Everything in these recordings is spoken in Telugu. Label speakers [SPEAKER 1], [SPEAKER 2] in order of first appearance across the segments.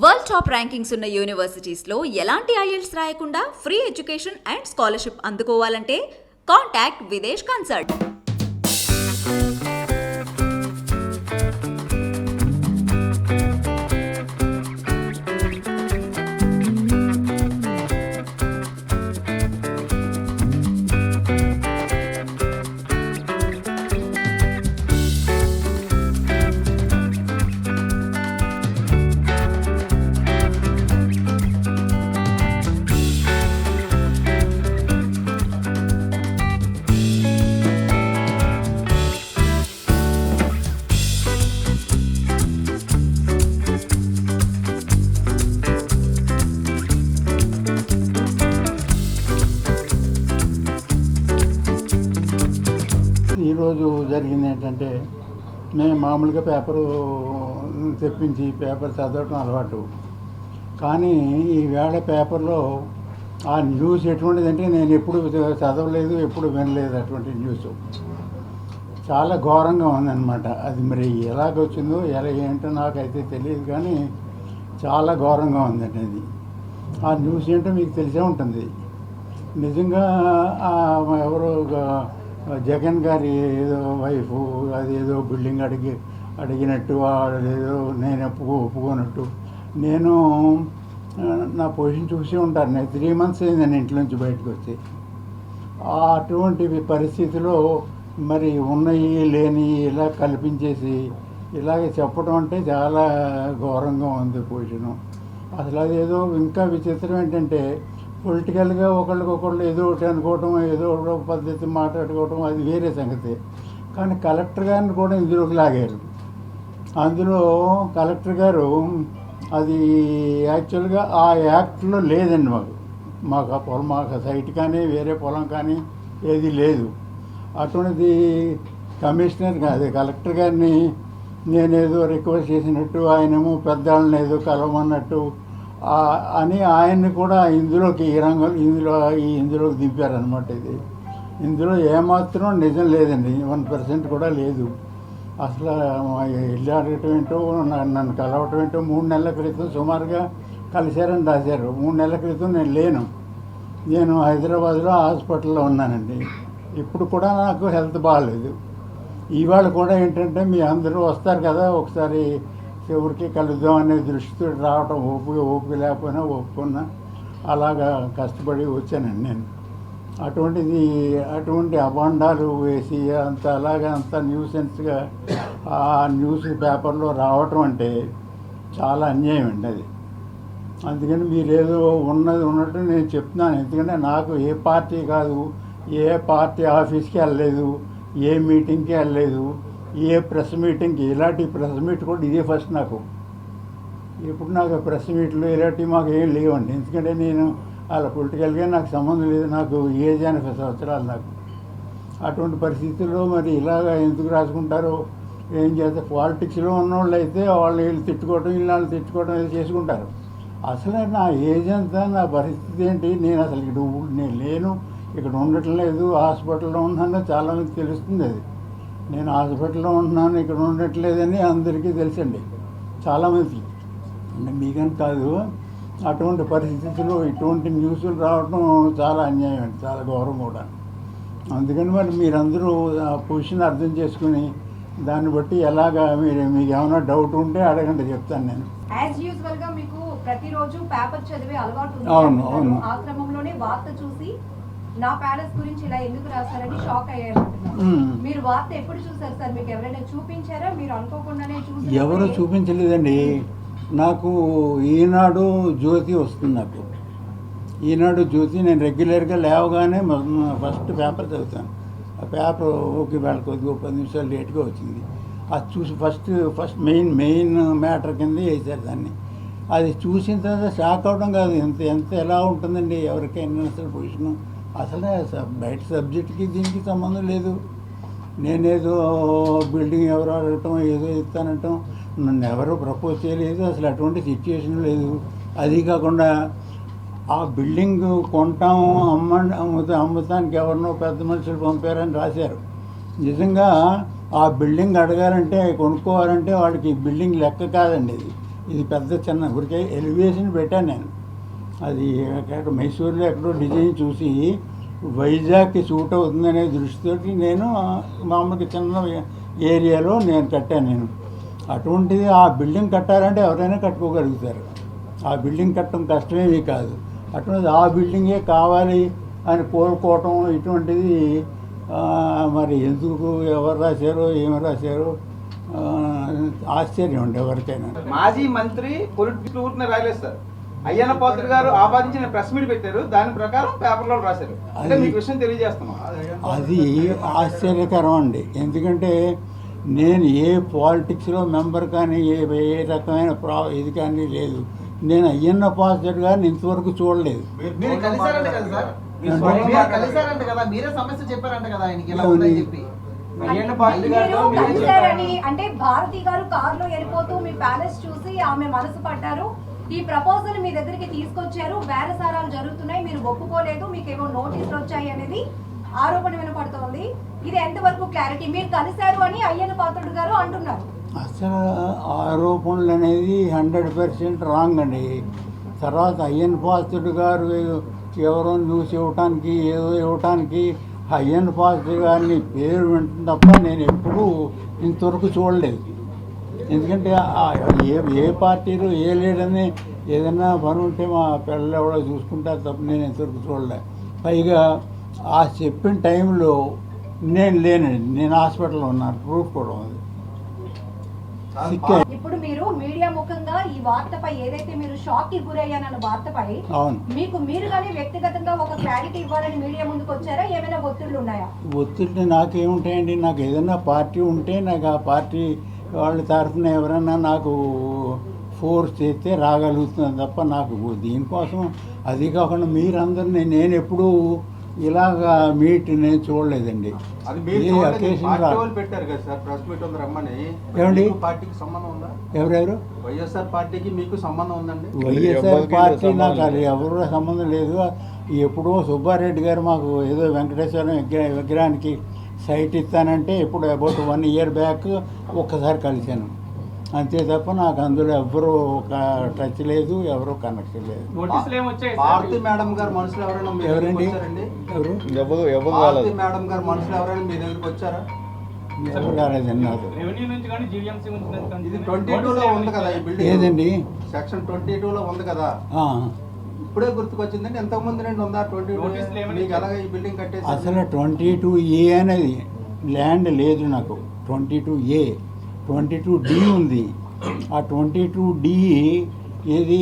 [SPEAKER 1] వరల్డ్ టాప్ ర్యాంకింగ్స్ ఉన్న యూనివర్సిటీస్లో ఎలాంటి ఐఎల్స్ రాయకుండా ఫ్రీ ఎడ్యుకేషన్ అండ్ స్కాలర్షిప్ అందుకోవాలంటే కాంటాక్ట్ విదేశ్ కన్సల్ట్.
[SPEAKER 2] ఈరోజు జరిగింది ఏంటంటే, మేము మామూలుగా పేపరు తెప్పించి పేపర్ చదవటం అలవాటు. కానీ ఈవేళ పేపర్లో ఆ న్యూస్ ఎటువంటిదంటే నేను ఎప్పుడు చదవలేదు, ఎప్పుడు వినలేదు అటువంటి న్యూస్. చాలా ఘోరంగా ఉందన్నమాట. అది మరి ఎలాగొచ్చిందో ఏంటో నాకైతే తెలియదు, కానీ చాలా ఘోరంగా ఉందండి అది. ఆ న్యూస్ ఏంటో మీకు తెలిసే ఉంటుంది. నిజంగా ఎవరో జగన్ గారి ఏదో వైఫ్ అదేదో బిల్డింగ్ అడిగినట్టు, అదేదో నేను ఒప్పుకోనట్టు. నేను నా పొజిషన్ చూసి ఉంటాను. నేను 3 months అయింది నేను ఇంట్లో నుంచి బయటకు వచ్చి. అటువంటి పరిస్థితిలో మరి ఉన్నవి లేని ఇలా కల్పించేసి ఇలాగే చెప్పడం అంటే చాలా ఘోరంగా ఉంది పొజిషను. అసలు అదేదో ఇంకా విచిత్రం ఏంటంటే, పొలిటికల్గా ఒకళ్ళకొకళ్ళు ఏదో ఒకటి అనుకోవటం, ఏదో ఒక పద్ధతి మాట్లాడుకోవటం అది వేరే సంగతి. కానీ కలెక్టర్ గారిని కూడా ఇందులోకి లాగారు. అందులో కలెక్టర్ గారు అది యాక్చువల్గా ఆ యాక్ట్లో లేదండి. మాకు ఆ పొలం, మాకు సైట్ కానీ వేరే పొలం కానీ ఏది లేదు. అటువంటిది కమిషనర్ కాదు, కలెక్టర్ గారిని నేనేదో రిక్వెస్ట్ చేసినట్టు, ఆయనేమో పెద్దవాళ్ళని ఏదో కలవమన్నట్టు అని ఆయన్ని కూడా ఇందులోకి ఇందులోకి దింపారనమాట. ఇందులో ఏమాత్రం నిజం లేదండి, 1% కూడా లేదు. అసలు ఇల్లు అడగటం ఏంటో, నన్ను కలవటం ఏంటో 3 నెలల క్రితం సుమారుగా కలిశారని రాశారు. 3 నెలల క్రితం నేను లేను. నేను హైదరాబాద్లో హాస్పిటల్లో ఉన్నానండి. ఇప్పుడు కూడా నాకు హెల్త్ బాగాలేదు. ఇవాళ కూడా ఏంటంటే, మీ అందరూ వస్తారు కదా, ఒకసారి ఎవరికి కలుద్దాం అనే దృష్టితో రావటం, ఓపిక లేకపోయినా ఒప్పుకున్నా అలాగా కష్టపడి వచ్చానండి నేను. అటువంటి అబాండాలు వేసి అంత న్యూసెన్స్గా ఆ న్యూస్ పేపర్లో రావటం అంటే చాలా అన్యాయం అండి అది. అందుకని మీరేదో ఉన్నట్టు నేను చెప్తున్నాను. ఎందుకంటే నాకు ఏ పార్టీ కాదు, ఏ పార్టీ ఆఫీస్కి వెళ్ళలేదు, ఏ మీటింగ్కి వెళ్ళలేదు, ఏ ప్రెస్ మీటింగ్కి. ఇలాంటి ప్రెస్ మీట్ కూడా ఇదే ఫస్ట్ నాకు. ఇప్పుడు నాకు ప్రెస్ మీట్లు ఇలాంటివి మాకు ఏం లేవండి. ఎందుకంటే నేను అలా పొలిటికల్గా నాకు సంబంధం లేదు. నాకు ఏజ్ 80 సంవత్సరాలు నాకు. అటువంటి పరిస్థితుల్లో మరి ఇలాగ ఎందుకు రాసుకుంటారో ఏం చేస్తే, పాలిటిక్స్లో ఉన్నవాళ్ళు అయితే వీళ్ళు తిట్టుకోవడం, వీళ్ళు తిట్టుకోవడం ఏదో చేసుకుంటారు. అసలు నా ఏజ్ అంతా, నా పరిస్థితి ఏంటి, నేను అసలు నేను లేను, ఇక్కడ ఉండటం లేదు, హాస్పిటల్లో ఉన్నానో చాలామంది తెలుస్తుంది. అది నేను హాస్పిటల్లో ఉంటున్నాను, ఇక్కడ ఉండట్లేదని అందరికీ తెలుసండి, చాలామందికి. అంటే మీకని కాదు. అటువంటి పరిస్థితుల్లో ఇటువంటి న్యూస్లు రావడం చాలా అన్యాయం అండి, చాలా ఘోరం కూడా. అందుకని మరి మీరందరూ ఆ పొజిషన్ అర్థం చేసుకుని దాన్ని బట్టి ఎలాగా మీకు ఏమైనా డౌట్ ఉంటే అడగండి, చెప్తాను నేను.
[SPEAKER 3] యాజ్ యూజువల్ గా మీకు ప్రతిరోజు పేపర్ చదివే అలవాటు ఉంది.
[SPEAKER 2] అవును.
[SPEAKER 3] ఆ క్రమంలోనే వార్త చూసి నా ప్యాలెస్ గురించి ఇలా ఎందుకు రాశారని షాక్ అయ్యారు. మీరు వార్త ఎప్పుడు చూసారు సార్? మీకు ఎవరైనా చూపించారా? మీరు అనుకోకుండానే చూసారా?
[SPEAKER 2] ఎవరు చూపించలేదండి. నాకు ఈనాడు జ్యోతి వస్తుంది. నాకు ఈనాడు జ్యోతి నేను రెగ్యులర్గా లేవగానే ఫస్ట్ పేపర్ చదువుతాను. ఆ పేపర్ ఓకే వాళ్ళ కొద్దిగా 10 నిమిషాలు లేట్గా వచ్చింది. అది చూసి ఫస్ట్ మెయిన్ మ్యాటర్ కింద వేసారు దాన్ని. అది చూసిన తర్వాత షాక్ అవడం కాదు, ఎంత ఎలా ఉంటుందండి ఎవరికైనా అసలు పొజిషను. అసలే బయట సబ్జెక్ట్కి దీనికి సంబంధం లేదు. నేనేదో బిల్డింగ్ ఎవరు అడగటం, ఏదో ఇస్తానంటాం, నన్ను ఎవరో ప్రపోజ్ చేయలేదు. అసలు అటువంటి సిచ్యువేషన్ లేదు. అది కాకుండా ఆ బిల్డింగ్ కొంటాము, అమ్ముతానికి ఎవరినో పెద్ద మనుషులు పంపారని రాశారు. నిజంగా ఆ బిల్డింగ్ అడగాలంటే, కొనుక్కోవాలంటే వాళ్ళకి బిల్డింగ్ లెక్క కాదండి. ఇది ఇది పెద్ద చిన్న ఊరికే ఎలివేషన్ పెట్టాను నేను. అది ఎక్కడ మైసూరులో ఎక్కడో డిజైన్ చూసి వైజాగ్కి సూట్ అవుతుందనే దృష్టితోటి నేను మామూలుగా చిన్న ఏరియాలో నేను కట్టాను నేను. అటువంటిది ఆ బిల్డింగ్ కట్టాలంటే ఎవరైనా కట్టుకోగలుగుతారు. ఆ బిల్డింగ్ కట్టడం కష్టమేమీ కాదు. అటువంటిది ఆ బిల్డింగే కావాలి అని కోరుకోవటం ఇటువంటిది మరి ఎందుకు ఎవరు రాశారో ఏమి రాశారో ఆశ్చర్యం ఉండే ఎవరికైనా.
[SPEAKER 4] మాజీ మంత్రి పొలిట్ ఊరిని రాయలేదు సార్. అయ్యన్న పాత్రుడు గారు ఆపాదించిన ప్రెస్ మీట్ పెట్టారు, దాని ప్రకారం పేపర్లో రాశారు. అంటే మీకు విషయం తెలియజేస్తున్నాం.
[SPEAKER 2] అది ఆశ్చర్యకరం అండి. ఎందుకంటే నేను ఏ పాలిటిక్స్లో మెంబర్ కానీ ఏ రకమైన ఇది కానీ లేదు. నేను అయ్యన్న పాత్రుడు గారిని ఇంతవరకు చూడలేదు.
[SPEAKER 5] మీరు కలిసారంట కదా సార్? మీరు కలిసారంట కదా, మీరే సమస్య చెప్పారంట కదా ఆయనకి ఇలా ఉందని చెప్పి.
[SPEAKER 3] మీరు కలిసారని అంటే భారతి గారు కారులో వెళ్ళిపోతూ మీ ప్యాలెస్ చూసి ఆమె మనసు పడ్డారు, ఈ ప్రపోజల్ మీ దగ్గరికి తీసుకొచ్చారు, బేరసారాలు జరుగుతున్నాయి, మీరు ఒప్పుకోలేదు, మీకు ఏమో నోటీసులు వచ్చాయి అనేది ఆరోపణ వినపడుతోంది. ఇది ఎంతవరకు క్లారిటీ? మీరు కలిశారు అని అయ్యన్న పాత్రుడు గారు అంటున్నారు.
[SPEAKER 2] అసలు ఆరోపణలు అనేది 100% రాంగ్ అండి. తర్వాత అయ్యన్న పాత్రుడు గారు ఎవరో న్యూస్ ఇవ్వటానికి ఏదో ఇవ్వటానికి అయ్యన్న పాత్రుడు గారిని పేరు వింటుంది తప్ప నేను ఎప్పుడూ ఇంతవరకు చూడలేదు. ఎందుకంటే ఏ పార్టీలో ఏ లీడర్ని ఏదైనా పని ఉంటే మా పిల్లలు ఎవడో చూసుకుంటారు తప్ప నేను ఇంతవరకు చూడలేదు. పైగా ఆ చెప్పిన టైంలో నేను లేనండి, నేను హాస్పిటల్లో ఉన్నాను, ప్రూఫ్ కూడా ఉంది.
[SPEAKER 3] ఇప్పుడు మీరు మీడియా ముఖంగా ఈ వార్తపై ఏదైతే మీరు షాక్ కి గురయ్యానన్న వార్తపై మీకు మీరుగానే వ్యక్తిగతంగా ఒక క్లారిటీ ఇవ్వాలని మీడియా ముందుకు వచ్చారా? ఏమైనా ఒత్తిళ్లు ఉన్నాయా?
[SPEAKER 2] ఒత్తిడి నాకేముంటాయండి? నాకు ఏదైనా పార్టీ ఉంటే నాకు ఆ పార్టీ వాళ్ళ తరఫున ఎవరైనా నాకు ఫోర్స్ చేస్తే రాగలుగుతున్నాను తప్ప నాకు దీనికోసం అది కాకుండా మీరందరినీ నేను ఎప్పుడూ ఇలాగా మీట్ నేను చూడలేదండి.
[SPEAKER 4] పెట్టారు కదా సార్ ప్రెస్ మీట్ రమ్మని.
[SPEAKER 2] ఏమండి
[SPEAKER 4] పార్టీకి సంబంధం ఉందా?
[SPEAKER 2] ఎవరెవరు?
[SPEAKER 4] వైఎస్ఆర్ పార్టీకి మీకు సంబంధం ఉందండి?
[SPEAKER 2] వైఎస్ఆర్ పార్టీ నాకు అది ఎవరు సంబంధం లేదు. ఎప్పుడో సుబ్బారెడ్డి గారు మాకు ఏదో వెంకటేశ్వర విగ్రహానికి సైట్ ఇస్తానంటే ఇప్పుడు అబౌట్ 1 year బ్యాక్ ఒక్కసారి కలిశాను అంతే తప్ప నాకు అందులో ఎవరు టచ్ లేదు, ఎవరు కనెక్షన్ లేదు.
[SPEAKER 4] భారతి మేడం గారు మనుషులు ఎవరైనా
[SPEAKER 2] ఎవరండి?
[SPEAKER 4] ఎవరు భారతి మేడం గారు మనుషులు ఎవరైనా మీ దగ్గరికి వచ్చారా?
[SPEAKER 2] ఎవరు రాలేదండి నాకు.
[SPEAKER 4] ఇది 22లో ఉంది కదా ఈ బిల్డింగ్.
[SPEAKER 2] ఏదండి?
[SPEAKER 4] సెక్షన్ 22లో ఉంది కదా. ఇప్పుడే గుర్తుకొచ్చిందండి. ఎంతమంది నుండి ఉందా 22? మీకు ఎలాగ ఈ బిల్డింగ్ కట్టేసి?
[SPEAKER 2] అసలు 22A అనేది ల్యాండ్ లేదు నాకు. 22A 22D ఉంది. ఆ 22D ఇది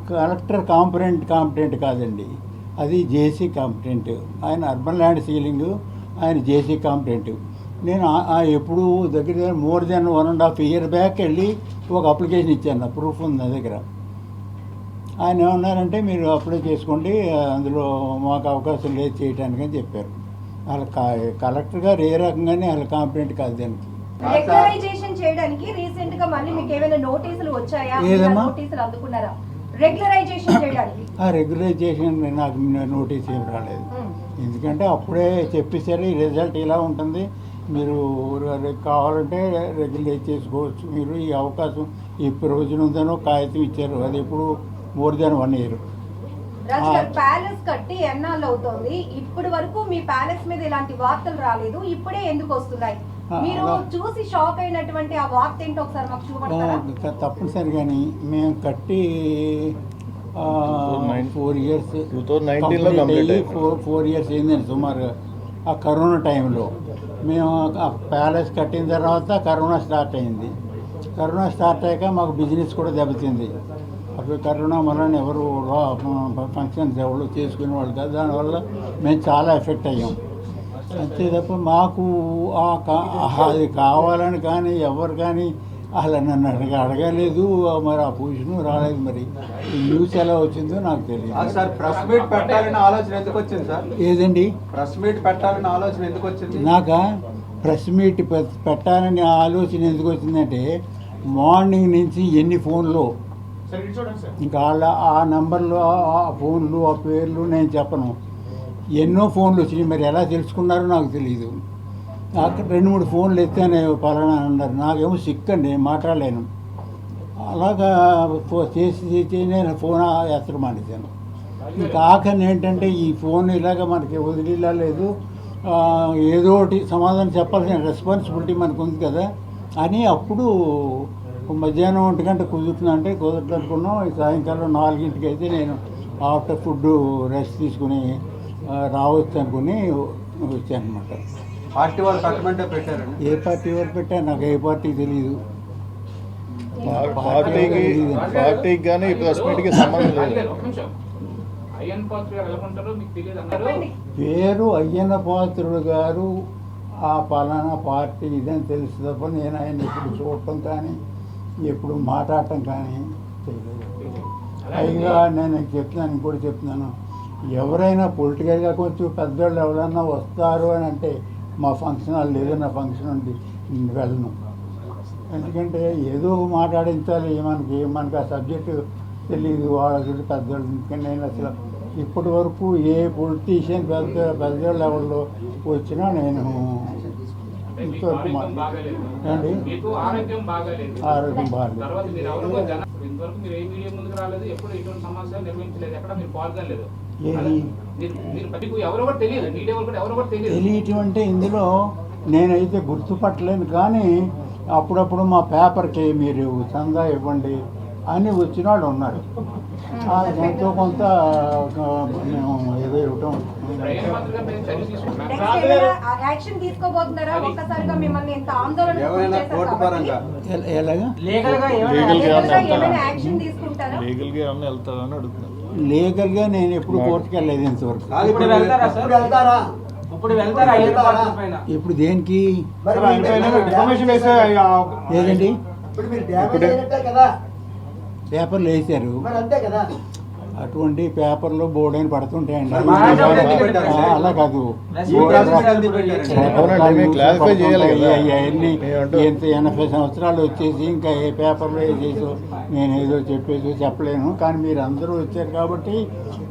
[SPEAKER 2] కలెక్టర్ కాంపిటెంట్ కాదండి, అది జేసీ కాంపిటెంట్. ఆయన అర్బన్ ల్యాండ్ సీలింగ్, ఆయన జేసీ కాంపిటెంట్. నేను ఎప్పుడు దగ్గర మోర్ దెన్ 1.5 year బ్యాక్ వెళ్ళి ఒక అప్లికేషన్ ఇచ్చాను, ప్రూఫ్ ఉంది నా దగ్గర. ఆయన ఏమన్నారంటే మీరు అప్లై చేసుకోండి, అందులో మాకు అవకాశం లేదు చేయడానికి అని చెప్పారు. వాళ్ళ కలెక్టర్ గారు ఏ రకంగానే వాళ్ళ కాంపిటెంట్ కాదు దానికి.
[SPEAKER 3] రెగ్యులరైజేషన్ చేయడానికి రీసెంట్ గా మళ్ళీ మీకు ఏమైనా నోటీసులు వచ్చాయా? నోటీసులు అందుకున్నారా రెగ్యులరైజేషన్ చేయడానికి?
[SPEAKER 2] ఆ రెగ్యులరైజేషన్ నాకు నోటీస్ ఏం రాలేదు. ఎందుకంటే అప్పుడే చెప్పేసరి రిజల్ట్ ఇలా ఉంటుంది, మీరు కావాలంటే రెగ్యులైజ్ చేసుకోవచ్చు, మీరు ఈ అవకాశం ఈ ప్రొవిజన్ ఉందనో కాగితం ఇచ్చారు. అది ఇప్పుడు మోర్ దెన్ 1 year.
[SPEAKER 3] ప్యాలెస్ కట్టి ఎన్నాళ్ళు అవుతోంది, ఇప్పటి వరకు మీ ప్యాలెస్ మీద ఇలాంటి వార్తలు రాలేదు, ఇప్పుడే ఎందుకు వస్తున్నాయి? మీరు చూసి షాక్ అయినటువంటి ఆ వార్త ఏంటో ఒకసారి మాకు చూపడతారా?
[SPEAKER 2] తప్పనిసరి. కానీ మేము కట్టి 4 years 4 years అయిందండి సుమారుగా. ఆ కరోనా టైంలో మేము ఆ ప్యాలెస్ కట్టిన తర్వాత కరోనా స్టార్ట్ అయింది. కరోనా స్టార్ట్ అయ్యాక మాకు బిజినెస్ కూడా దెబ్బతింది. అప్పుడు కరోనా వలన ఎవరు ఫంక్షన్స్ ఎవరు చేసుకునే వాళ్ళు కాదు, దానివల్ల మేము చాలా ఎఫెక్ట్ అయ్యాం. అంతే తప్ప మాకు అది కావాలని కానీ ఎవరు కానీ అలా నన్ను అడగలేదు, మరి ఆ పొజిషన్ రాలేదు. మరి ఈ న్యూస్ ఎలా వచ్చిందో నాకు తెలియదు.
[SPEAKER 4] సార్ ప్రెస్ మీట్ పెట్టాలని ఆలోచన ఎందుకు వచ్చింది సార్?
[SPEAKER 2] ఏదండి
[SPEAKER 4] ప్రెస్ మీట్ పెట్టాలని ఆలోచన ఎందుకు వచ్చింది?
[SPEAKER 2] నాకా ప్రెస్ మీట్ పెట్టాలని ఆలోచన ఎందుకు వచ్చిందంటే మార్నింగ్ నుంచి ఎన్ని ఫోన్లు, ఇంకా వాళ్ళ ఆ నెంబర్లు, ఆ ఫోన్లు, ఆ పేర్లు నేను చెప్పను, ఎన్నో ఫోన్లు వచ్చినాయి. మరి ఎలా తెలుసుకున్నారో నాకు తెలియదు. నాకు 2-3 ఫోన్లు ఎత్తాను, పలానా అన్నారు. నాకేమో సిక్ అండి, మాట్లాడలేను. అలాగా చేసి నేను ఫోన్ ఎత్తడం మానేశాను. ఇంకా ఆఖరిని ఏంటంటే ఈ ఫోన్ ఇలాగ మనకి వదిలేలా లేదు, ఏదో ఒకటి సమాధానం చెప్పాల్సిన రెస్పాన్సిబిలిటీ మనకు ఉంది కదా అని అప్పుడు మధ్యాహ్నం 1 గంట కుదురుతుందంటే కుదరదనుకున్నాం. సాయంకాలం 4ంటికి అయితే నేను ఆఫ్టర్ ఫుడ్ రెస్ట్ తీసుకుని రావచ్చు అనుకుని వచ్చాను అనమాట.
[SPEAKER 4] పార్టీ వాళ్ళు పెట్టమంటే పెట్టారండి.
[SPEAKER 2] ఏ పార్టీ వారు పెట్టారు నాకు ఏ పార్టీ తెలియదు.
[SPEAKER 6] పార్టీకి కానీ ప్రెస్ మీట్కి సంబంధం లేదు.
[SPEAKER 7] అయ్యన్ పాత్ర గారు ఎలా ఉంటారో మీకు తెలియదు అన్నారు.
[SPEAKER 2] పేరు అయ్యన్న పాత్రుడు గారు ఆ పలానా పార్టీ ఇదని తెలుసు తప్ప నేను ఆయన ఎప్పుడు చూడటం కానీ ఎప్పుడు మాట్లాడటం కానీ చేయలేదు. పైగా నేను చెప్తున్నాను, ఇంకోటి చెప్తున్నాను, ఎవరైనా పొలిటికల్గా కొంచెం పెద్దవాళ్ళు ఎవరైనా వస్తారు అని అంటే మా ఫంక్షన్ వాళ్ళు ఏదైనా ఫంక్షన్ ఉంది వెళ్ళను. ఎందుకంటే ఏదో మాట్లాడించాలి, మనకి ఆ సబ్జెక్టు తెలియదు, వాళ్ళకి పెద్దవాళ్ళు. ఎందుకంటే నేను అసలు ఇప్పటి వరకు ఏ పొలిటీషియన్ పెద్ద లెవెల్లో వచ్చినా నేను ఇంతవరకు అండి
[SPEAKER 7] ఆరోగ్యం బాగాలేదు.
[SPEAKER 2] ఆరోగ్యం బాగాలేదు.
[SPEAKER 7] తర్వాత మీరు ఎవరు ఇంతవరకు మీరు ఏ మీడియా ముందుకు రాలేదు, ఎప్పుడు ఎటువంటి సమావేశాలు నిర్వహించలేదు, ఎక్కడ మీరు పాల్గొనలేదు.
[SPEAKER 2] ఏది
[SPEAKER 7] మీకు ఎవరు కూడా తెలియదు, మీడియా వాళ్ళు కూడా ఎవరు కూడా తెలియదు.
[SPEAKER 2] తెలియటం అంటే ఇందులో నేనైతే గుర్తుపట్టలేను, కానీ అప్పుడప్పుడు మా పేపర్కి మీరు చందా ఇవ్వండి అని వచ్చిన వాళ్ళు ఉన్నారు. ఎంతో కొంత మేము ఏదో ఇవ్వటం.
[SPEAKER 7] అయ్యన్ పాత్ర గారు నేను చర్య తీసుకుంటున్నాను.
[SPEAKER 3] నెక్స్ట్ ఏమైనా యాక్షన్ తీసుకోబోతున్నారా? ఒక్కసారిగా మిమ్మల్ని ఎంత ఆందోళన
[SPEAKER 4] ఎవరైనా కోర్టు పరంగా
[SPEAKER 2] ఎలాగా
[SPEAKER 3] లీగల్గా ఏమైనా యాక్షన్ తీసుకుంటారా?
[SPEAKER 6] లీగల్గా ఏమన్నా వెళ్తారని అడుగుతున్నాను.
[SPEAKER 2] లీగల్గా నేను ఎప్పుడు కోర్టుకు వెళ్ళలేదు ఇంతవరకు.
[SPEAKER 4] ఇప్పుడు వెళ్తారా సార్?
[SPEAKER 5] ఇప్పుడు వెళ్తారా అయ్యన్న పాత్ర పైన?
[SPEAKER 2] ఇప్పుడు దేనికి
[SPEAKER 4] ఇన్ఫర్మేషన్ వేసే
[SPEAKER 2] ఏదండి
[SPEAKER 5] ఇప్పుడు మీరు డ్యామేజ్ అయినట్టే కదా,
[SPEAKER 2] పేపర్లు వేశారు,
[SPEAKER 5] మరి అంతే కదా.
[SPEAKER 2] అటువంటి పేపర్లు బోర్డు అని పడుతుంటాయండి. అలా కాదు,
[SPEAKER 6] అవునండి, మేము క్లారిఫై చేయాలి కదా.
[SPEAKER 2] అవన్నీ ఎంత 80 సంవత్సరాలు వచ్చేసి ఇంకా ఏ పేపర్లో వేసేసో నేను ఏదో చెప్పేసో చెప్పలేను. కానీ మీరు అందరూ వచ్చారు కాబట్టి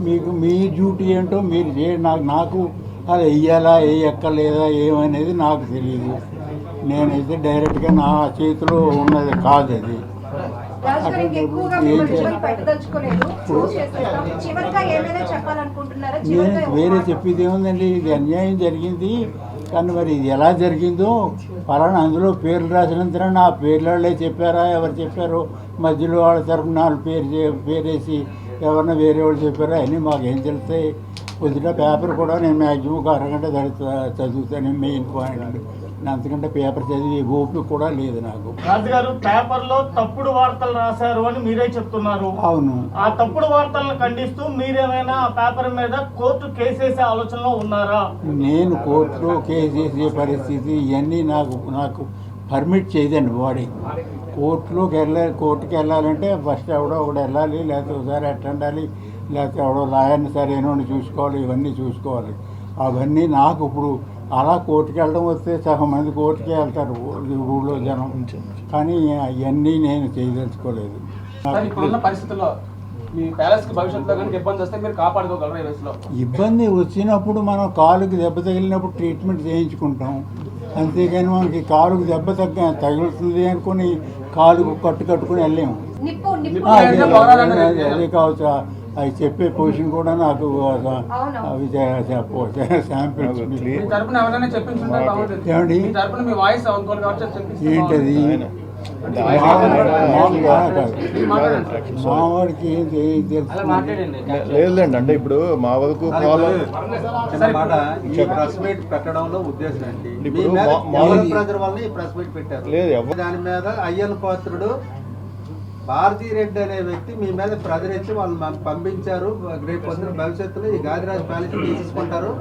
[SPEAKER 2] మీకు మీ డ్యూటీ ఏంటో మీరు చేయండి. నాకు అది వెయ్యాలా వేయక్కర్లేదా ఏమనేది నాకు తెలియదు. నేనైతే డైరెక్ట్గా నా చేతిలో ఉన్నది కాదు అది.
[SPEAKER 3] రాజు గారు ఇంకెక్కువగా మిమ్మల్ని ఇబ్బంది పెట్టదలుచుకోలేదు. క్లోజ్ చేసేస్తాం. చివరిగా ఏమైనా చెప్పాలనుకుంటున్నారా? చివరిగా
[SPEAKER 2] నేను వేరే చెప్పేది ఏముందండి, ఇది అన్యాయం జరిగింది కానీ మరి ఇది ఎలా జరిగిందో పలానా అందులో పేర్లు రాసినంతనే నా పేర్లే చెప్పారా, ఎవరు చెప్పారో, మధ్యలో వాళ్ళ తరఫున వాళ్ళు పేరేసి ఎవరన్నా వేరే వాళ్ళు చెప్పారా అని మాకేం తెలుస్తాయి. కొద్దిగా పేపర్ కూడా నేను మ్యాక్సిమం ఒక అరగంట చదువుతాను మెయిన్ పాయింట్. అంతకంటే పేపర్ చదివి ఓపిక కూడా లేదు నాకు.
[SPEAKER 8] రాజుగారు పేపర్లో తప్పుడు వార్తలు రాశారు అని మీరే చెప్తున్నారు.
[SPEAKER 2] అవును,
[SPEAKER 8] ఆ తప్పుడు వార్తలను ఖండిస్తూ మీరేమైనా ఆ పేపర్ మీద కోర్టు కేసేసే ఆలోచనలో ఉన్నారా?
[SPEAKER 2] నేను కోర్టులో కేసు వేసే పరిస్థితి ఇవన్నీ నాకు పర్మిట్ చేయదండి బాడీ. కోర్టుకి వెళ్ళాలంటే ఫస్ట్ ఎవడో ఒకడు వెళ్ళాలి, లేకపోతే ఒకసారి ఎట్టండాలి, లేకపోతే ఎవడో లాయర్ని సరైన చూసుకోవాలి, ఇవన్నీ చూసుకోవాలి. అవన్నీ నాకు ఇప్పుడు అలా కోర్టుకి వెళ్ళడం వస్తే సగం మంది కోర్టుకే వెళ్తారు ఊళ్ళో జనం, కానీ అవన్నీ నేను చేయదలుచుకోలేదు.
[SPEAKER 9] ఇప్పుడున్న పరిస్థితుల్లో మీ ప్యాలెస్ కి భవిష్యత్తులో కనుక ఇబ్బంది వస్తే మీరు కాపాడుకోగలరు ఈ వయసులో?
[SPEAKER 2] ఇబ్బంది వచ్చినప్పుడు మనం కాలుకి దెబ్బ తగిలినప్పుడు ట్రీట్మెంట్ చేయించుకుంటాం, అంతేగాని మనకి కాలుకి దెబ్బ తగులుతుంది అనుకుని కాలుకు కట్టుకుని వెళ్ళాము.
[SPEAKER 3] నిప్పు
[SPEAKER 2] అదే కావచ్చు, అవి చెప్పే పొజిషన్ కూడా నాకు అవి శాంపిల్స్.
[SPEAKER 9] మీ తరపున ఎవరైనా చెప్పించుంటే బాగుంటుంది.
[SPEAKER 2] ఏమండి
[SPEAKER 9] మీ తరపున మీ వాయిస్ అనుకోవాలి కాబట్టి చెప్పించి
[SPEAKER 2] ఏంటది మావాడికి ఏం
[SPEAKER 9] అలా మాట్లాడండి.
[SPEAKER 6] లేదండి, అంటే ఇప్పుడు మా వరకు ప్రాబ్లం
[SPEAKER 4] ప్రెస్ మీట్ పెట్టడంలో ఉద్దేశం ఏంటి?
[SPEAKER 6] ఇప్పుడు
[SPEAKER 4] మీ మీద
[SPEAKER 6] మామూలు
[SPEAKER 4] ఎవరి ప్రెజర్ వల్ల ఈ ప్రెస్ మీట్ పెట్టారు.
[SPEAKER 6] లేదు ఎవరు
[SPEAKER 4] దాని మీద అయ్యన్న పాత్రుడు భారతీ రెడ్డి అనే వ్యక్తి మీ మీద ప్రెజర్ ఇచ్చి వాళ్ళు పంపించారు, రేపు పొద్దున భవిష్యత్తులో ఈ గాదిరాజు ప్యాలెస్ తీసుకుంటారు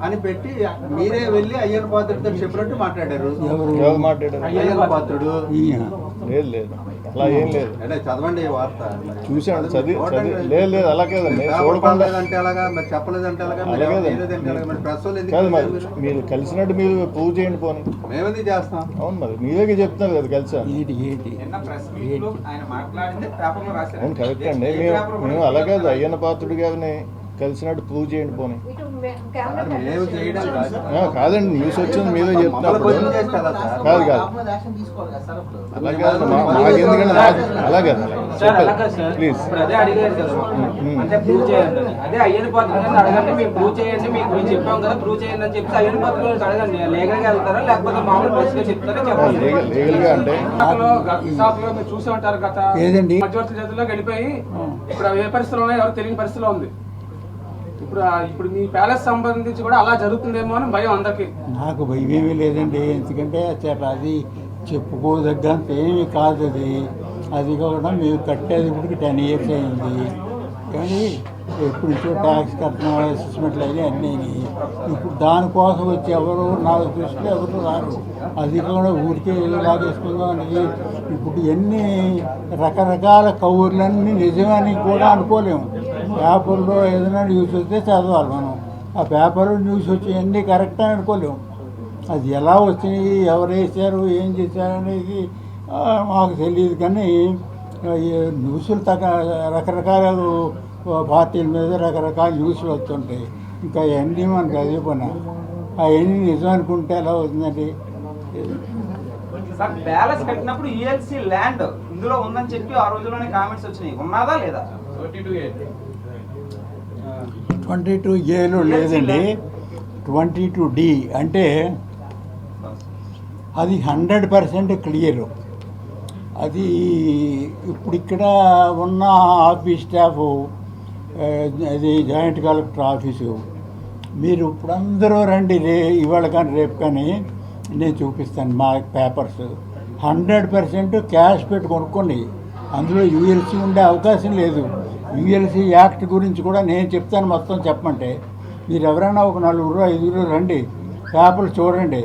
[SPEAKER 4] అని పెట్టి మీరే వెళ్ళి అయ్యన్న పాత్రుడితో చెప్పినట్టు మాట్లాడారు.
[SPEAKER 6] ఎవరు మాట్లాడారు?
[SPEAKER 4] అయ్యన్న పాత్రుడు
[SPEAKER 6] లేదు అలా ఏం లేదు.
[SPEAKER 4] అంటే చదవండి ఈ వార్త.
[SPEAKER 6] చూసాను చదివి లేదు అలా కాదండి, చూడకుండా
[SPEAKER 4] అంటే అలాగా, మరి చెప్పలేదంటే అలాగా, మరి లేదంటే అలాగా, మరి ప్రెస్ వాళ్ళు
[SPEAKER 6] కాదు. మరి
[SPEAKER 4] ఎందుకు
[SPEAKER 6] మీరు కలిసినట్టు మీరు ప్రూవ్ చేయండి పోనీ.
[SPEAKER 4] మేమెందుకు చేస్తాం?
[SPEAKER 6] అవును, మరి మీరే చెప్తున్నారు కదా కలిసా. అవును కరెక్ట్ అండి, మేము అలాగే అయ్యన్న పాత్రుడు గారిని కలిసినట్టు ప్రూవ్ చేయండి పోనీ.
[SPEAKER 4] మేము చేయడం కాదు.
[SPEAKER 6] కాదండి, న్యూస్ వచ్చింది మీరే చెప్తున్నారు.
[SPEAKER 4] మమ్మల్ని క్వశ్చన్ చేస్తారా సార్?
[SPEAKER 6] కాదు
[SPEAKER 5] యాక్షన్ తీసుకోవాలి. చేసుకోవాలి కదా సార్ ఇప్పుడు.
[SPEAKER 6] అలాగే ఎందుకంటే అలాగే
[SPEAKER 9] సార్ అలా కాదు సార్,
[SPEAKER 6] ప్లీజ్.
[SPEAKER 9] ఇప్పుడు అదే అడిగారు కదా, అంటే ప్రూవ్ చేయండి అని. అదే అయ్యని పాత్ర గారిని అడగండి, మేము ప్రూవ్ చేయండి, మీకు మేము చెప్పాం కదా ప్రూవ్ చేయండి అని చెప్పి అయ్యని పాత్ర గారిని అడగండి. లీగల్ గా వెళ్తారా లేకపోతే మామూలు ప్రెస్ గా చెప్తారా చెప్పండి.
[SPEAKER 6] లీగల్ గా అంటే
[SPEAKER 9] విశాఖలో మీరు చూసి ఉంటారు గత
[SPEAKER 2] ఏదండి?
[SPEAKER 9] మధ్యవర్తి చేతుల్లోకి వెళ్ళిపోయి ఇప్పుడు అవి ఏ పరిస్థితిలో ఉన్నాయో ఎవరు తెలియని పరిస్థితిలో ఉంది. ఇప్పుడు మీ ప్యాలెస్ సంబంధించి కూడా అలా జరుగుతుందేమో అని భయం అందరికి.
[SPEAKER 2] నాకు భయమేమీ లేదండి, ఎందుకంటే అది చెప్పుకోదగ్గంత ఏమీ కాదు. అది కూడా మేము కట్టేది ఇప్పటికి 10 years అయింది. కానీ ఎప్పుడు నుంచో ట్యాక్స్ కట్టడం అసెస్మెంట్లు అయినా అన్నీ. ఇప్పుడు దానికోసం వచ్చి ఎవరు నాకు దృష్టిలో ఎవరు రారు. అది కూడా ఊరికే లాగేసుకుందాం అని. ఇప్పుడు ఎన్ని రకరకాల కౌర్లన్నీ నిజమని కూడా అనుకోలేము. పేపర్లో ఏదైనా న్యూస్ వస్తే చదవాలి మనం. ఆ పేపర్లో న్యూస్ వచ్చి అన్నీ కరెక్ట్ అని అనుకోలేము. అది ఎలా వచ్చినాయి, ఎవరు వేసారు, ఏం చేశారు అనేది మాకు తెలియదు. కానీ న్యూస్లు రకరకాల పార్టీల మీద రకరకాల న్యూస్లు వస్తుంటాయి. ఇంకా అవన్నీ మనకు అదే పని. అవన్నీ నిజం అనుకుంటే ఎలా అవుతుందండి?
[SPEAKER 5] సార్ ప్యాలెస్ కట్టినప్పుడు ఈఎల్సీ ల్యాండ్ ఇందులో ఉందని చెప్పి ఆ రోజుల్లోనే కామెంట్స్ వచ్చినాయి, ఉన్నదా లేదా?
[SPEAKER 2] 22Aలో లేదండి, 22D అంటే అది 100% క్లియర్. అది ఇప్పుడు ఇక్కడ ఉన్న ఆఫీస్ స్టాఫ్, అది జాయింట్ కలెక్టర్ ఆఫీసు, మీరు ఇప్పుడు అందరూ రండి ఇవాళ కానీ రేపు కానీ నేను చూపిస్తాను మా పేపర్స్. 100% క్యాష్ పెట్టి కొనుక్కోండి. అందులో యూఎల్సీ ఉండే అవకాశం లేదు. యూఎల్సీ యాక్ట్ గురించి కూడా నేను చెప్తాను మొత్తం చెప్పమంటే. మీరు ఎవరైనా ఒక 4-5 రండి, పేపర్లు చూడండి.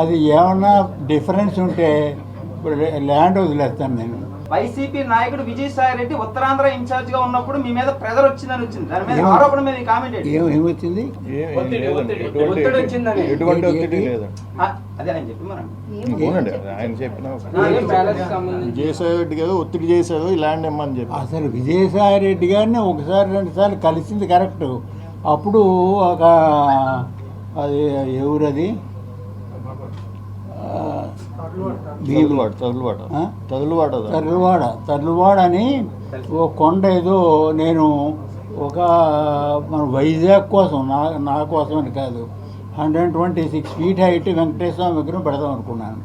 [SPEAKER 2] అది ఏమన్నా డిఫరెన్స్ ఉంటే ఇప్పుడు ల్యాండ్ వదిలేస్తాను నేను.
[SPEAKER 5] వైసీపీ నాయకుడు విజయసాయి రెడ్డి ఉత్తరాంధ్ర ఇన్ఛార్జ్ గా ఉన్నప్పుడు మీ మీద ప్రెజర్ వచ్చిందని వచ్చింది. దాని మీద ఆరోపణ మీద కామెంట్
[SPEAKER 2] ఏమొచ్చింది?
[SPEAKER 9] ఒత్తిడి వచ్చిందని.
[SPEAKER 6] ఎటువంటి ఒత్తిడి లేదు.
[SPEAKER 5] అదే ఆయన చెప్పి మనం
[SPEAKER 6] అవునండి, ఆయన చెప్పిన
[SPEAKER 9] ప్యాలెస్ సంబంధించి
[SPEAKER 6] విజయసాయి రెడ్డి గారు ఒత్తిడి చేశారు ఈ ల్యాండ్ ఇమ్మని చెప్పి.
[SPEAKER 2] అసలు విజయసాయి రెడ్డి గారిని 1-2 కలిసింది కరెక్ట్. అప్పుడు ఒక అది ఎవరది తర్లువాడ అని ఓ కొండ ఏదో నేను ఒక మన వైజాగ్ కోసం నా కోసం అని కాదు 126 feet హైట్ వెంకటేశ్వర విగ్రహం పెడదాం అనుకున్నాను.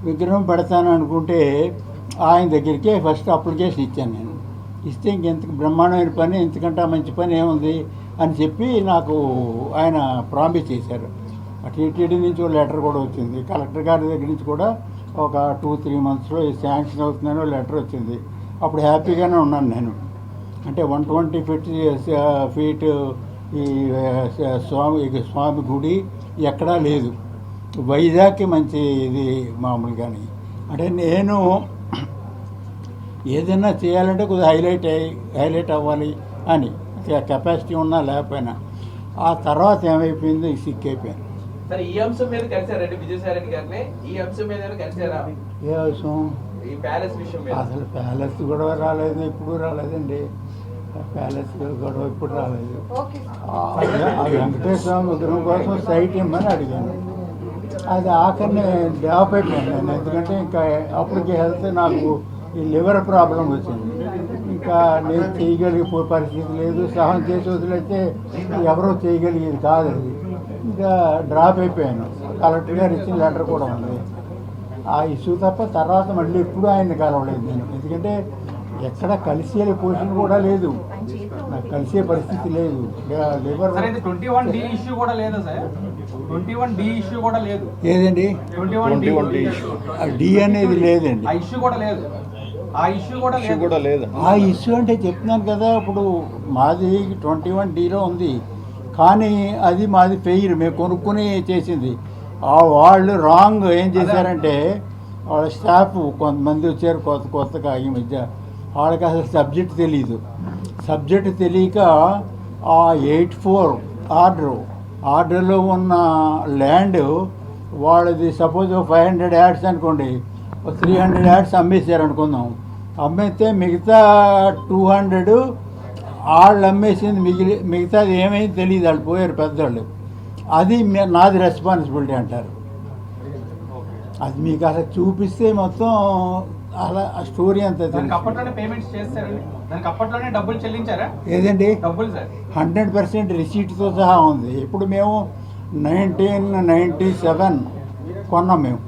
[SPEAKER 2] విగ్రహం పెడతాను అనుకుంటే ఆయన దగ్గరికే ఫస్ట్ అప్లికేషన్ ఇచ్చాను నేను. ఇస్తే ఇంకెంత బ్రహ్మాండమైన పని, ఇంతకంటే మంచి పని ఏముంది అని చెప్పి నాకు ఆయన ప్రామిస్ చేశారు. టీటీడీ నుంచి ఒక లెటర్ కూడా వచ్చింది, కలెక్టర్ గారి దగ్గర నుంచి కూడా ఒక 2-3 monthsలో శాంక్షన్ అవుతుందని లెటర్ వచ్చింది. అప్పుడు హ్యాపీగానే ఉన్నాను నేను. అంటే 120 feet ఈ స్వామి గుడి ఎక్కడా లేదు. వైజాగ్కి మంచి ఇది మామూలుగాని. అంటే నేను ఏదైనా చేయాలంటే కొద్దిగా హైలైట్ అవ్వాలి అని కెపాసిటీ ఉన్నా లేకపోయినా. ఆ తర్వాత ఏమైపోయిందో సిక్కైపోయాను.
[SPEAKER 9] సరే, ఈ అంశం మీద కలిసారండి విజయసాయి రెడ్డి గారిని? ఈ అంశం మీద కలిసారా?
[SPEAKER 2] ఏ అవసరం?
[SPEAKER 9] ఈ ప్యాలెస్ విషయం మీద.
[SPEAKER 2] అసలు ప్యాలెస్ గొడవ రాలేదు, ఇప్పుడు రాలేదండి. ప్యాలెస్ గొడవ ఇప్పుడు రాలేదు. ఆ వెంకటేశ్వర విగ్రహం కోసం సైట్ ఇమ్మని అడిగాను. అది ఆఖరిని డ్రాప్ అయిపోయాను నేను. ఎందుకంటే ఇంకా అప్పటికి హెల్త్ నాకు ఈ లివర్ ప్రాబ్లం వచ్చింది. ఇంకా నేను చేయగలిగే పరిస్థితి లేదు. సహనం చేసి వదిలేస్తే ఎవరో చేయగలిగేది కాదు. అది ఇంకా డ్రాప్ అయిపోయాను. కలెక్టర్ గారు ఇచ్చిన లెటర్ కూడా ఉంది. ఆ ఇష్యూ తప్ప తర్వాత మళ్ళీ ఎప్పుడు ఆయన్ని కలవలేదు నేను. ఎందుకంటే ఎక్కడ కలిసే పొజిషన్ కూడా లేదు, నాకు కలిసే పరిస్థితి లేదు. లివర్
[SPEAKER 5] 21D ఇష్యూ కూడా లేదా సార్? 21D ఇష్యూ కూడా లేదు.
[SPEAKER 2] ఏదండి?
[SPEAKER 5] 21D
[SPEAKER 6] ఇష్యూ
[SPEAKER 2] డి అనేది లేదండి.
[SPEAKER 5] ఆ ఇష్యూ కూడా లేదు. ఆ ఇష్యూ కూడా
[SPEAKER 6] లేదు.
[SPEAKER 2] ఆ ఇష్యూ అంటే చెప్తున్నాను కదా, ఇప్పుడు మాది 21Dలో ఉంది. కానీ అది మాది ఫెయిర్, మేము కొనుక్కొని చేసింది. వాళ్ళు రాంగ్ ఏం చేశారంటే వాళ్ళ స్టాఫ్ కొంతమంది వచ్చారు కొత్తగా ఈ మధ్య. వాళ్ళకి అసలు సబ్జెక్ట్ తెలియదు. సబ్జెక్ట్ తెలియక ఆ 84 ఆర్డర్లో ఉన్న ల్యాండ్ వాళ్ళది సపోజ్ 500 యార్డ్స్ అనుకోండి, 300 యార్డ్స్ అమ్మేశారు అనుకుందాం. అమ్మేస్తే మిగతా 200 వాళ్ళు అమ్మేసింది మిగతాది ఏమైంది తెలియదు. వాళ్ళు పోయారు పెద్దవాళ్ళు. అది నాది రెస్పాన్సిబిలిటీ అంటారు. అది మీకు అలా చూపిస్తే మొత్తం అలా ఆ స్టోరీ అంతా
[SPEAKER 5] దానికి
[SPEAKER 2] తెలుసు.
[SPEAKER 5] అప్పట్లోనే పేమెంట్స్ చేస్తారండి, దానికి అప్పట్లోనే డబ్బులు చెల్లించారా?
[SPEAKER 2] ఏదండి
[SPEAKER 5] డబ్బులు సార్
[SPEAKER 2] 100% రిసీట్తో సహా ఉంది. ఇప్పుడు మేము 1997 కొన్నాం. మేము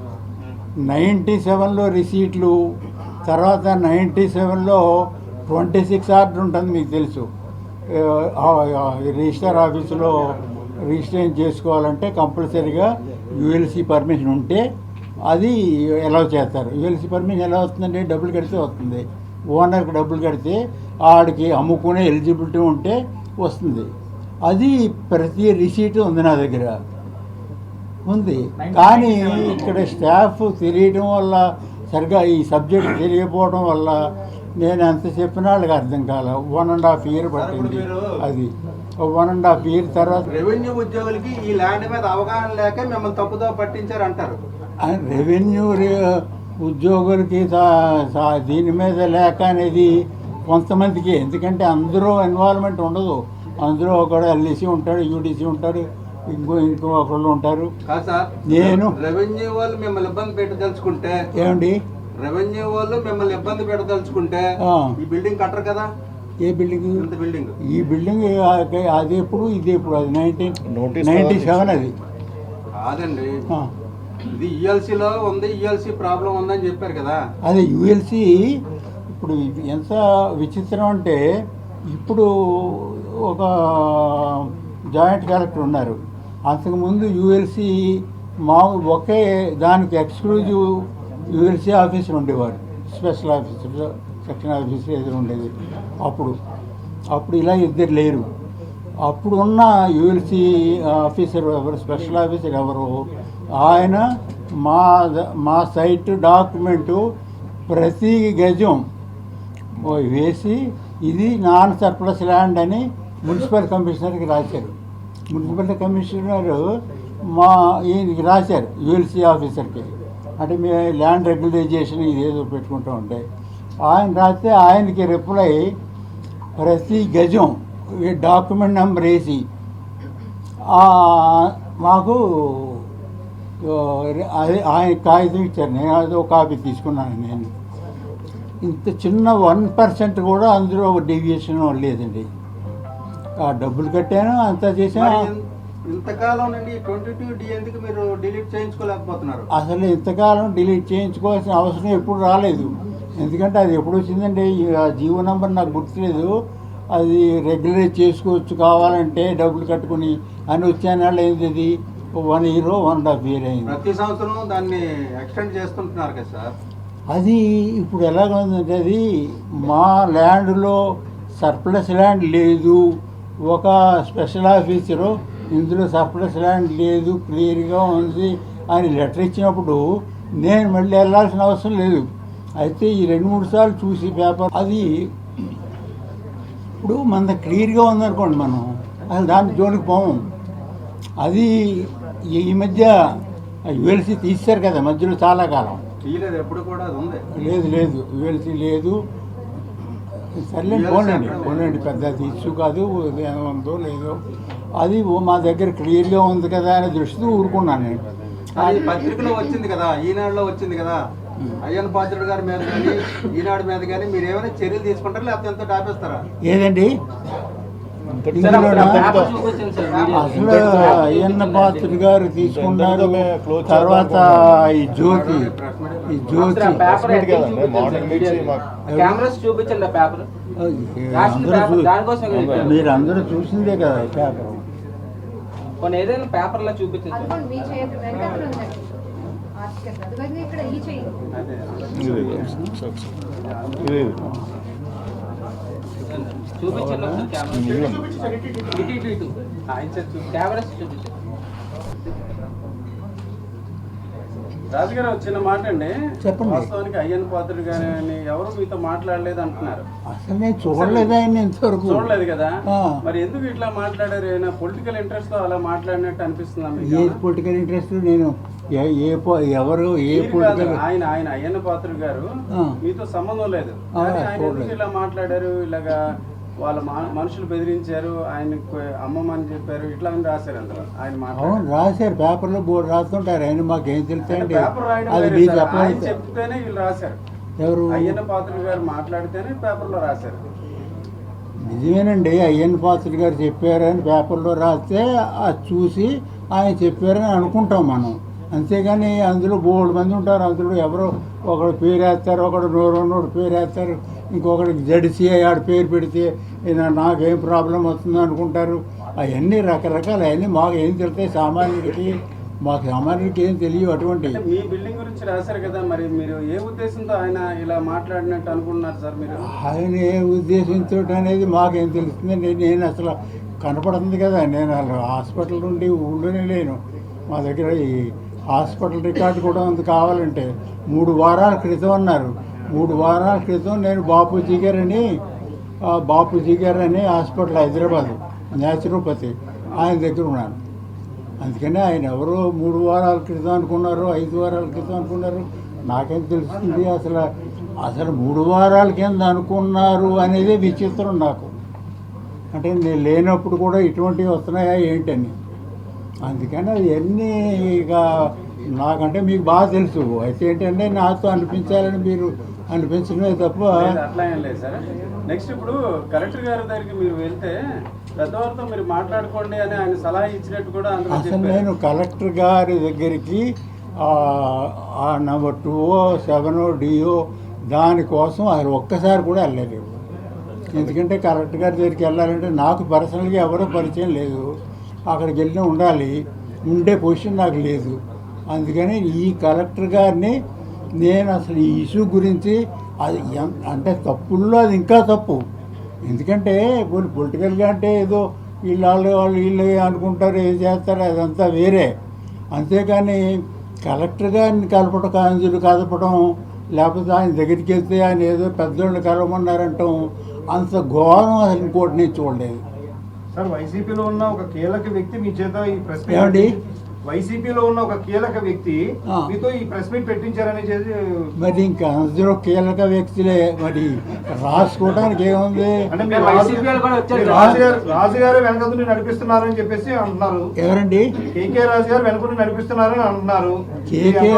[SPEAKER 2] 97లో రిసీట్లు, తర్వాత 97లో 26 ఆర్డర్ ఉంటుంది మీకు తెలుసు. రిజిస్టర్ ఆఫీసులో రిజిస్ట్రేషన్ చేసుకోవాలంటే కంపల్సరీగా యూఎల్సి పర్మిషన్ ఉంటే అది ఎలా చేస్తారు. యూఎల్సి పర్మిషన్ ఎలా వస్తుందంటే డబ్బులు కడితే వస్తుంది. ఓనర్కి డబ్బులు కడితే ఆడికి అమ్ముకునే ఎలిజిబిలిటీ ఉంటే వస్తుంది. అది ప్రతి రిసీట్ ఉంది నా దగ్గర ఉంది. కానీ ఇక్కడ స్టాఫ్ తెలియడం వల్ల, సరిగా ఈ సబ్జెక్ట్ తెలియకపోవడం వల్ల నేను ఎంత చెప్పినా వాళ్ళకి అర్థం కాల. 1.5 year పట్టింది. అది 1.5 year తర్వాత
[SPEAKER 4] రెవెన్యూ ఉద్యోగులకి ఈ ల్యాండ్ మీద అవగాహన లేక మిమ్మల్ని తప్పుదో పట్టించారు అంటారు.
[SPEAKER 2] రెవెన్యూ ఉద్యోగులకి దీని మీద లేక అనేది కొంతమందికి, ఎందుకంటే అందరూ ఇన్వాల్వ్మెంట్ ఉండదు. అందులో ఒకడు ఎల్ఈసి ఉంటాడు, యూడిసి ఉంటాడు, ఇంకో ఒకళ్ళు ఉంటారు.
[SPEAKER 4] కాదు సార్,
[SPEAKER 2] నేను
[SPEAKER 4] రెవెన్యూ వాళ్ళు మిమ్మల్ని ఇబ్బంది పెట్టదలుచుకుంటే,
[SPEAKER 2] ఏమండి
[SPEAKER 4] రెవెన్యూ వాళ్ళు మిమ్మల్ని ఇబ్బంది పెట్టదలుచుకుంటే ఈ బిల్డింగ్ కట్టరు కదా.
[SPEAKER 2] ఏ బిల్డింగ్?
[SPEAKER 4] ఇంత బిల్డింగ్,
[SPEAKER 2] ఈ బిల్డింగ్ అది ఎప్పుడు, ఇది ఎప్పుడు? అది 1997 అది.
[SPEAKER 4] కాదండి,
[SPEAKER 2] ఆ.
[SPEAKER 4] ఇది ఈఎల్సీలో ఉంది, ఈఎల్సీ ప్రాబ్లం ఉందని చెప్పారు కదా.
[SPEAKER 2] అదే యూఎల్సి. ఇప్పుడు ఎంత విచిత్రం అంటే, ఇప్పుడు ఒక జాయింట్ కలెక్టర్ ఉన్నారు. అంతకుముందు యూఎల్సి ఒకే దానికి ఎక్స్క్లూజివ్ యూఎల్సి ఆఫీసర్ ఉండేవారు. స్పెషల్ ఆఫీసర్, సెక్షన్ ఆఫీసర్ ఎదురు ఉండేది. అప్పుడు ఇలా ఇద్దరు లేరు. అప్పుడు ఉన్న యూఎల్సి ఆఫీసర్ ఎవరు, స్పెషల్ ఆఫీసర్ ఎవరు, ఆయన మా సైట్ డాక్యుమెంటు ప్రతి గజం వేసి ఇది నాన్ సర్ప్లస్ ల్యాండ్ అని మున్సిపల్ కమిషనర్కి రాశారు. మున్సిపల్ కమిషనర్ ఈయనకి రాశారు, యూఎల్సి ఆఫీసర్కి. అంటే మేము ల్యాండ్ రెగ్యులరైజేషన్ ఇదేదో పెట్టుకుంటూ ఉంటాయి. ఆయన రాస్తే ఆయనకి రిప్లై ప్రతి గజం డాక్యుమెంట్ నెంబర్ వేసి మాకు అది ఆయన కాగితం ఇచ్చారు. నేను అదో కాపీ తీసుకున్నాను. నేను ఇంత చిన్న 1% కూడా అందులో డీవియేషన్ లేదండి. ఆ డబ్బులు కట్టాను, అంతా చేశాను.
[SPEAKER 4] ఇంతకాలం నుండి 22D ఎందుకు మీరు డిలీట్ చేయించుకోలేకపోతున్నారు?
[SPEAKER 2] అసలు ఇంతకాలం డిలీట్ చేయించుకోవాల్సిన అవసరం ఎప్పుడు రాలేదు. ఎందుకంటే అది ఎప్పుడు వచ్చిందంటే, ఆ జీవో నెంబర్ నాకు గుర్తులేదు. అది రెగ్యులరైజ్ చేసుకోవచ్చు కావాలంటే డబ్బులు కట్టుకుని అని వచ్చాను. ఏంది 1 year 1.5 year అయింది.
[SPEAKER 4] ప్రతి సంవత్సరం దాన్ని ఎక్స్టెండ్ చేస్తుంటున్నారు కదా సార్.
[SPEAKER 2] అది ఇప్పుడు ఎలాగ ఉందంటే, అది మా ల్యాండ్లో సర్ప్లస్ ల్యాండ్ లేదు. ఒక స్పెషల్ ఆఫీసరు ఇందులో సర్ప్లస్ ల్యాండ్ లేదు, క్లియర్గా ఉంది అని లెటర్ ఇచ్చినప్పుడు నేను మళ్ళీ వెళ్ళాల్సిన అవసరం లేదు. అయితే ఈ 2-3 సార్లు చూసి పేపర్ అది ఇప్పుడు మన క్లియర్గా ఉందనుకోండి, మనం అసలు దాని జోలికి పోము. అది ఈ మధ్య యూఎల్సీ తీశారు కదా మధ్యలో చాలా కాలం.
[SPEAKER 4] తీయలేదు, ఎప్పుడు కూడా అది ఉంది.
[SPEAKER 2] లేదు యూఎల్సీ లేదు. సర్లే పోనండి పెద్ద ఇష్యూ కాదు, ఉందో లేదో. అది మా దగ్గర క్లియర్గా ఉంది కదా అనే దృష్టితో ఊరుకున్నాను నేను.
[SPEAKER 4] అది పత్రికలో వచ్చింది కదా, ఈనాడులో వచ్చింది కదా. అయ్యన్న పాత్రుడు గారి మీద కానీ ఈనాడు మీద కానీ మీరు ఏమైనా చర్యలు తీసుకుంటారా, లేకపోతే ఎంత ఆపేస్తారా?
[SPEAKER 2] ఏదండి అసలు అయ్యన్న పాత్రుడు గారు తీసుకున్నారు. తర్వాత ఈ జ్యోతి మీరందరూ చూసిందే కదా ఈ పేపర్.
[SPEAKER 9] ఏదైనా పేపర్లో చూపించండి.
[SPEAKER 3] అనుకోండి, మీ చేతి వెనకాల ఉందండి ఆర్టికల్. అదిగో ఇక్కడ ఈ చేయి
[SPEAKER 9] చూపించండి కెమెరా చూపించండి.
[SPEAKER 4] రాజుగారు చిన్న మాట అండి.
[SPEAKER 2] చెప్పండి.
[SPEAKER 4] వాస్తవానికి అయ్యన్న పాత్రుడు గారిని ఎవరు మీతో మాట్లాడలేదు అంటున్నారు.
[SPEAKER 2] అసలు నేను చూడలేదు ఆయన ఇంతవరకు.
[SPEAKER 4] చూడలేదు కదా,
[SPEAKER 2] ఆ.
[SPEAKER 4] మరి ఎందుకు ఇట్లా మాట్లాడారు? ఏమైనా పొలిటికల్ ఇంట్రెస్ట్ తో అలా మాట్లాడినట్టు అనిపిస్తుంది.
[SPEAKER 2] ఏ పొలిటికల్ ఇంట్రెస్ట్? నేను ఎవరు ఏ పొలిటికల్?
[SPEAKER 4] ఆయన అయ్యన్న పాత్రుడు గారు మీతో సంబంధం లేదు. కానీ ఆయన ఎందుకు ఇలా మాట్లాడారు? ఇలాగా వాళ్ళ మనుషులు బెదిరించారు, ఆయన అమ్మమ్మని చెప్పారు, ఇట్లా అని రాశారు అందులో ఆయన
[SPEAKER 2] అవును రాశారు, పేపర్లో బోర్డు రాస్తుంటారు. ఆయన మాకేం తెలుసండి,
[SPEAKER 4] పేపర్ రాయడం
[SPEAKER 2] అది
[SPEAKER 4] వేరే
[SPEAKER 2] మీరు
[SPEAKER 4] సార్. ఆయన
[SPEAKER 2] చెప్పలేదు.
[SPEAKER 4] చెప్తేనే వీళ్ళు రాశారు.
[SPEAKER 2] ఎవరు?
[SPEAKER 4] అయ్యన్న పాత్రుడు గారు మాట్లాడితేనే పేపర్లో రాశారు.
[SPEAKER 2] నిజమేనండి, అయ్యన్న పాత్రుడు గారు చెప్పారని పేపర్లో రాస్తే అది చూసి ఆయన చెప్పారని అనుకుంటాం మనం. అంతేగాని అందులో బోర్డు మంది ఉంటారు, అందులో ఎవరో ఒకడు పేరు వేస్తారు, ఒకడు నోరు పేరు వేస్తారు, ఇంకొకడికి జడిసి ఆడ పేరు పెడితే నాకేం ప్రాబ్లం వస్తుంది అనుకుంటారు. అవన్నీ రకరకాల అవన్నీ మాకు ఏం తెలుస్తాయి సామాన్యుడికి, మాకు సామాన్యుడికి ఏం తెలియవు అటువంటి.
[SPEAKER 4] మీ బిల్డింగ్ గురించి రాశారు కదా, మరి మీరు ఏ ఉద్దేశంతో ఆయన ఇలా మాట్లాడినట్టు అనుకుంటున్నారు సార్ మీరు?
[SPEAKER 2] ఆయన ఏ ఉద్దేశంతో అనేది మాకేం తెలుస్తుంది. నేను అసలు కనపడుతుంది కదా, నేను అసలు హాస్పిటల్ నుండి ఊళ్ళోనే లేను. మా దగ్గర ఈ హాస్పిటల్ రికార్డు కూడా ఉంది కావాలంటే. 3 వారాల క్రితం అన్నారు. 3 వారాల క్రితం నేను బాపూజీ గారు అని హాస్పిటల్ హైదరాబాద్ న్యాచురోపతి ఆయన దగ్గర ఉన్నాను. అందుకని ఆయన ఎవరో 3 వారాల క్రితం అనుకున్నారు, 5 వారాల క్రితం అనుకున్నారు, నాకేం తెలుస్తుంది. అసలు 3 వారాల కింద అనుకున్నారు అనేది విచిత్రం నాకు. అంటే నేను లేనప్పుడు కూడా ఇటువంటివి వస్తున్నాయా ఏంటని. అందుకని అవన్నీ ఇక నాకంటే మీకు బాగా తెలుసు. అయితే ఏంటంటే నాతో అనిపించాలని మీరు అనిపించడమే తప్ప.
[SPEAKER 4] అట్లా ఏం లేదు సార్. నెక్స్ట్ ఇప్పుడు కలెక్టర్ గారి దగ్గరికి మీరు వెళ్తే పెద్దవారితో మీరు మాట్లాడుకోండి అని ఆయన సలహా ఇచ్చినట్టు కూడా అందులో
[SPEAKER 2] అసలు
[SPEAKER 4] చెప్పారు.
[SPEAKER 2] నేను కలెక్టర్ గారి దగ్గరికి నెంబర్ 2 7 డిఓ దానికోసం అసలు ఒక్కసారి కూడా వెళ్ళలేదు. ఎందుకంటే కలెక్టర్ గారి దగ్గరికి వెళ్ళాలంటే నాకు పర్సనల్గా ఎవరో పరిచయం లేదు, అక్కడికి వెళ్ళి ఉండాలి, ఉండే పొజిషన్ నాకు లేదు. అందుకని ఈ కలెక్టర్ గారిని నేను అసలు ఈ ఇష్యూ గురించి అది అంటే తప్పుల్లో అది ఇంకా తప్పు. ఎందుకంటే కొన్ని పొలిటికల్గా అంటే ఏదో వీళ్ళు అనుకుంటారు, ఏం చేస్తారు, అదంతా వేరే. అంతేకాని కలెక్టర్ గారిని కదపడం లేకపోతే ఆయన దగ్గరికి వెళ్తే ఆయన ఏదో పెద్దోళ్ళని కలవమన్నారంటాం, అంత ఘోరం అసలు ఇంకోటి నేను చూడలేదు.
[SPEAKER 10] సార్, వైసీపీలో ఉన్న ఒక కీలక వ్యక్తి మీ చేత ఈ ప్రెస్
[SPEAKER 2] ఏమండి?
[SPEAKER 10] వైసీపీలో ఉన్న ఒక కీలక వ్యక్తి మీతో ఈ ప్రెస్ మీట్ పెట్టించారని చేసి
[SPEAKER 2] మరి ఇంకా అందరూ కీలక వ్యక్తులే, మరి రాసుకోవడానికి ఏముంది?
[SPEAKER 10] అంటే మీరు రాజుగారు వెనకదుని నడిపిస్తున్నారని చెప్పేసి అంటున్నారు.
[SPEAKER 2] ఎవరండి?
[SPEAKER 10] కేకే రాజు గారు వెనకదుని నడిపిస్తున్నారని అంటున్నారు.
[SPEAKER 2] కేకే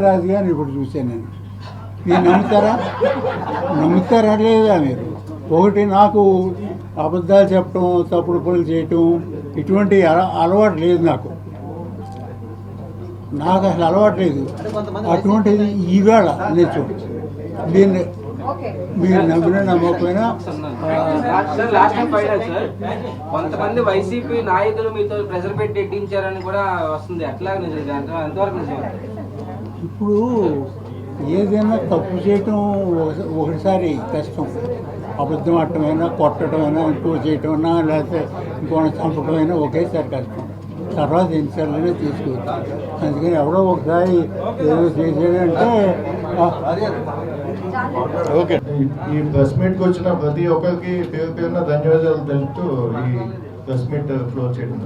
[SPEAKER 2] రాజు గారిని ఇప్పుడు చూసాను నేను. మీరు నమ్ముతారా లేదా మీరు? ఒకటి, నాకు అబద్ధాలు చెప్పడం, తప్పుడు పనులు చేయటం ఇటువంటి అలవాటు లేదు నాకు అసలు అలవాటు లేదు. అటువంటిది ఈవేళ నేను దీన్ని మీరు నమ్మినా నమ్మకపోయినా
[SPEAKER 9] కొంతమంది వైసీపీ నాయకులు మీతో ప్రెజర్ పెట్టి ఎట్టించారని కూడా వస్తుంది. ఎట్లా ఎంతవరకు నిజం?
[SPEAKER 2] ఇప్పుడు ఏదైనా తప్పు చేయటం ఒకసారి కష్టం, అబద్ధం ఆడటమైనా, కొట్టడమైనా, ఇంకో చేయటమైనా, లేకపోతే ఇంకోటి చంపడమైనా ఒకేసారి కష్టం. తర్వాత ఎన్నిసార్లైనా తీసుకోవచ్చు. అందుకని ఎవరో ఒకసారి ఏదో చేసేదంటే
[SPEAKER 6] ఓకే. ఈ ప్రెస్ మీట్కి వచ్చిన ప్రతి ఒక్కరికి పేరున ధన్యవాదాలు తెలుపుతూ ఈ ప్రెస్ మీట్ క్లోజ్ చేయడం.